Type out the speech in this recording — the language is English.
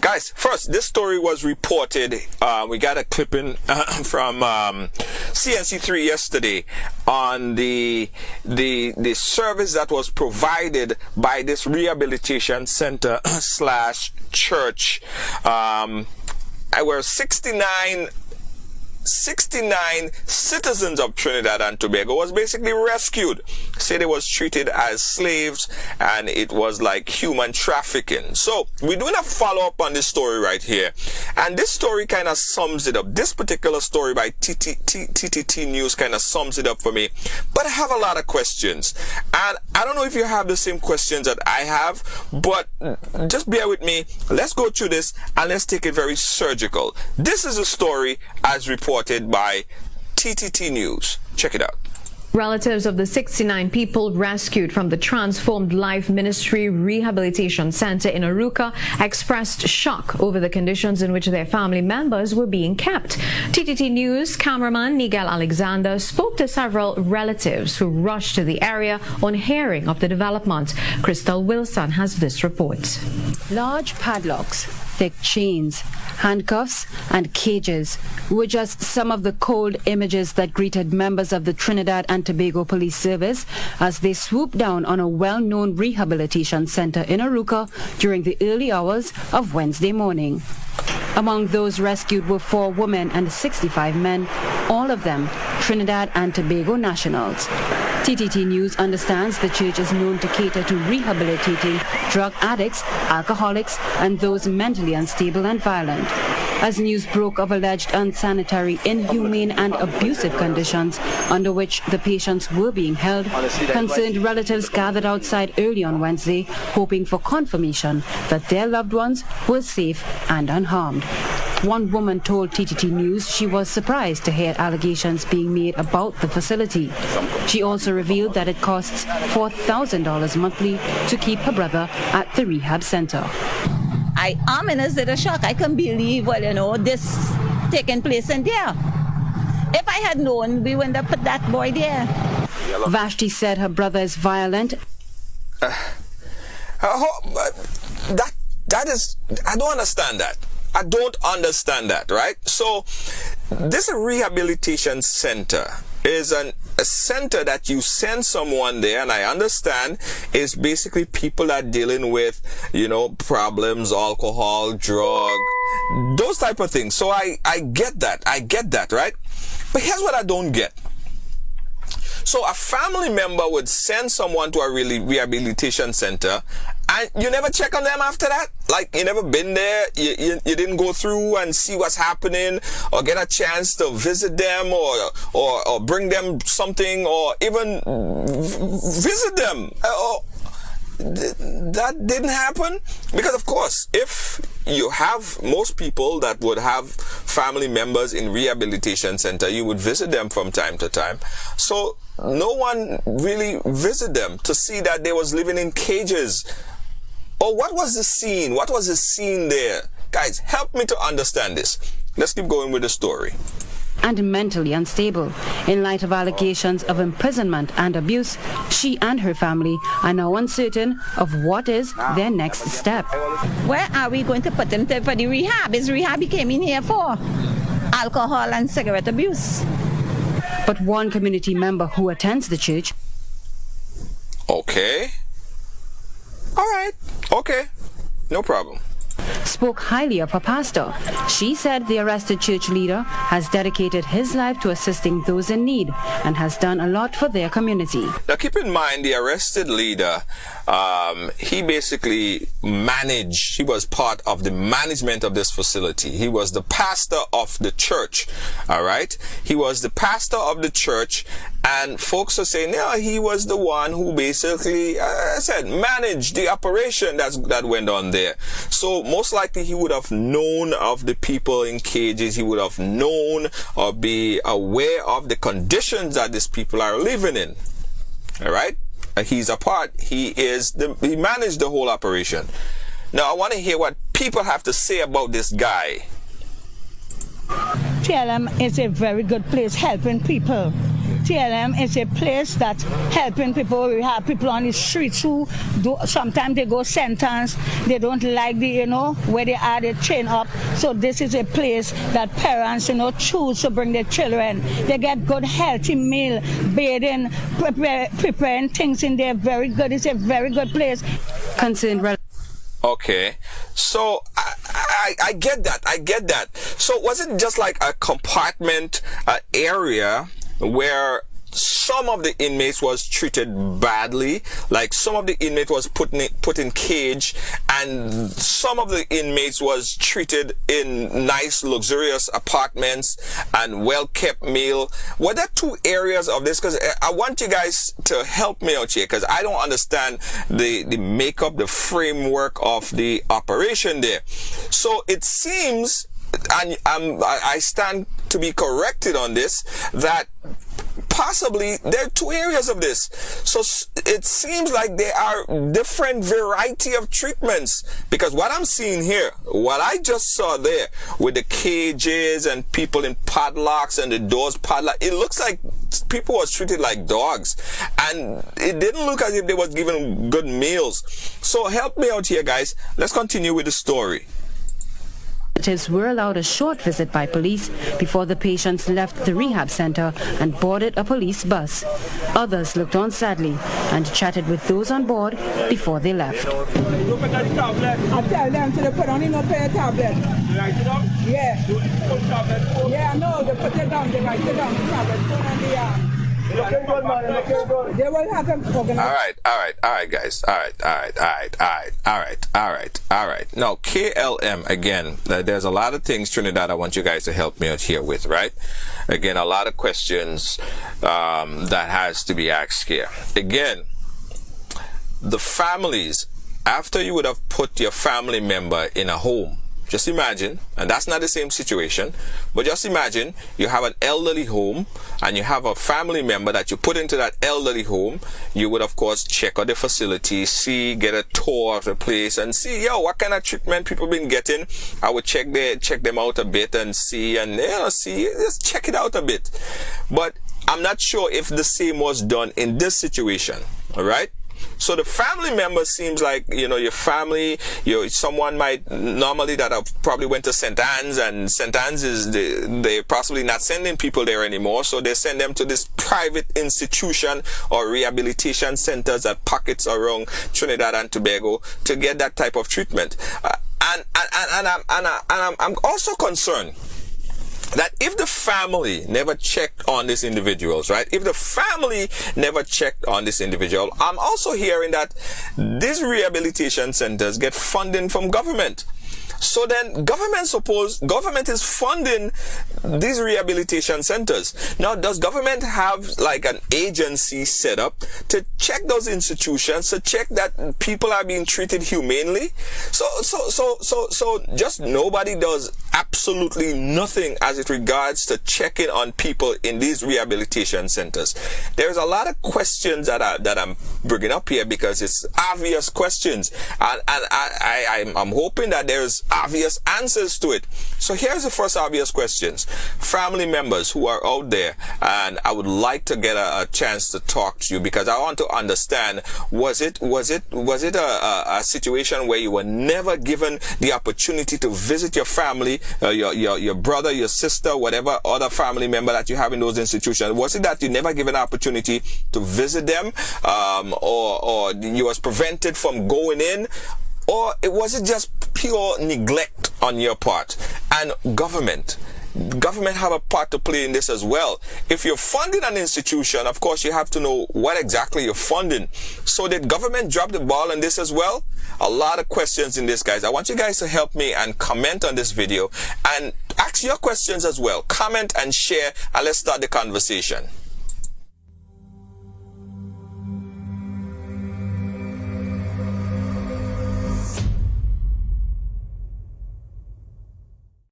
Guys, first, this story was reported. We got a clipping from CNC3 yesterday on the service that was provided by this rehabilitation center slash church. Where 69 citizens of Trinidad and Tobago was basically rescued. Said it was treated as slaves and it was like human trafficking. So we're doing a follow-up on this story right here, and this story kind of sums it up. This particular story by TTT News kind of sums it up for me, but I have a lot of questions, and I don't know if you have the same questions that I have, but just bear with me. Let's go through this and let's take it very surgical. This is a story as reported by TTT News. Check it out. Relatives of the 69 people rescued from the Transformed Life Ministry Rehabilitation Center in Aruca expressed shock over the conditions in which their family members were being kept. TTT News cameraman Nigel Alexander spoke to several relatives who rushed to the area on hearing of the development. Crystal Wilson has this report. Large padlocks, thick chains, handcuffs and cages were just some of the cold images that greeted members of the Trinidad and Tobago Police Service as they swooped down on a well-known rehabilitation center in Aruca during the early hours of Wednesday morning. Among those rescued were 4 women and 65 men, all of them Trinidad and Tobago nationals. TTT News understands the church is known to cater to rehabilitating drug addicts, alcoholics, and those mentally unstable and violent. As news broke of alleged unsanitary, inhumane, and abusive conditions under which the patients were being held, concerned relatives gathered outside early on Wednesday, hoping for confirmation that their loved ones were safe and unharmed. One woman told TTT News she was surprised to hear allegations being made about the facility. She also revealed that it costs $4,000 monthly to keep her brother at the rehab center. I'm in a state of shock. I can't believe, this taking place in there. If I had known, we wouldn't have put that boy there. Vashti said her brother is violent. That is, I don't understand that. I don't understand that, right? So this rehabilitation center is a center that you send someone there, and I understand is basically people that are dealing with, problems, alcohol, drug, those type of things. So I get that, right? But here's what I don't get. So a family member would send someone to a rehabilitation center, and you never check on them after that? Like, you never been there, you didn't go through and see what's happening, or get a chance to visit them, or bring them something, or even visit them. That didn't happen? Because of course, if you have most people that would have family members in rehabilitation center, you would visit them from time to time. So no one really visited them to see that they was living in cages. Or what was the scene? What was the scene there? Guys, help me to understand this. Let's keep going with the story. And mentally unstable. In light of allegations of imprisonment and abuse, she and her family are now uncertain of what is their next step. Where are we going to put them for the rehab? Is rehab he came in here for? Alcohol and cigarette abuse. But one community member who attends the church. Okay. All right. Okay. No problem. Spoke highly of her pastor. She said the arrested church leader has dedicated his life to assisting those in need and has done a lot for their community. Now keep in mind, the arrested leader, he basically he was part of the management of this facility. He was the pastor of the church, all right? He was the pastor of the church, and folks are saying, yeah, he was the one who basically, managed the operation that went on there. So most likely he would have known of the people in cages. He would have known or be aware of the conditions that these people are living in. All right? He's a part. He managed the whole operation. Now I want to hear what people have to say about this guy. TLM is a very good place helping people. TLM is a place that's helping people. We have people on the streets who do, sometimes they go sentence, they don't like the, where they are, they chain up. So this is a place that parents, choose to bring their children. They get good healthy meal, bathing, preparing things in there. Very good. It's a very good place. Concerned. Okay, so I get that. I get that. So was it just like a compartment area where some of the inmates was treated badly, like some of the inmate was put in cage, and some of the inmates was treated in nice luxurious apartments and well-kept meal? Were there two areas of this? Because I want you guys to help me out here, because I don't understand the makeup, the framework of the operation there. So it seems, and I stand to be corrected on this, that possibly there are two areas of this. So it seems like there are different variety of treatments, because what I'm seeing here, what I just saw there with the cages and people in padlocks and the doors padlocked, it looks like people was treated like dogs, and it didn't look as if they was given good meals. So help me out here, guys. Let's continue with the story. Were allowed a short visit by police before the patients left the rehab center and boarded a police bus. Others looked on sadly and chatted with those on board before they left. I tell them to put on no pay tablet. Write it down? Yeah. Yeah, no, they put it down, they write it down, the tablet, put on the arm. They will have them organized. All right, guys. All right. Now, KLM, again, there's a lot of things, Trinidad, I want you guys to help me out here with, right? Again, a lot of questions that has to be asked here. Again, the families, after you would have put your family member in a home, just imagine, and that's not the same situation, but just imagine you have an elderly home and you have a family member that you put into that elderly home. You would, of course, check out the facility, get a tour of the place and see, what kind of treatment people been getting. I would check them out a bit and see, just check it out a bit. But I'm not sure if the same was done in this situation, all right? So the family member seems like, your family, someone might normally that have probably went to St. Anne's, and St. Anne's is, they're possibly not sending people there anymore. So they send them to this private institution or rehabilitation centers at pockets around Trinidad and Tobago to get that type of treatment. And I'm also concerned that if the family never checked on these individuals, right? If the family never checked on this individual, I'm also hearing that these rehabilitation centers get funding from government. So then government is funding these rehabilitation centers. Now, does government have like an agency set up to check those institutions, to check that people are being treated humanely? So just nobody does absolutely nothing as it regards to checking on people in these rehabilitation centers. There's a lot of questions that I'm bringing up here because it's obvious questions, and I'm hoping that there's obvious answers to it. So here's the first obvious questions. Family members who are out there, and I would like to get a chance to talk to you because I want to understand, was it a situation where you were never given the opportunity to visit your family, your brother, your sister, whatever other family member that you have in those institutions? Was it that you never given an opportunity to visit them, or you was prevented from going in? Or was it just pure neglect on your part? And government have a part to play in this as well. If you're funding an institution, of course, you have to know what exactly you're funding. So did government drop the ball on this as well? A lot of questions in this, guys. I want you guys to help me and comment on this video and ask your questions as well. Comment and share, and let's start the conversation.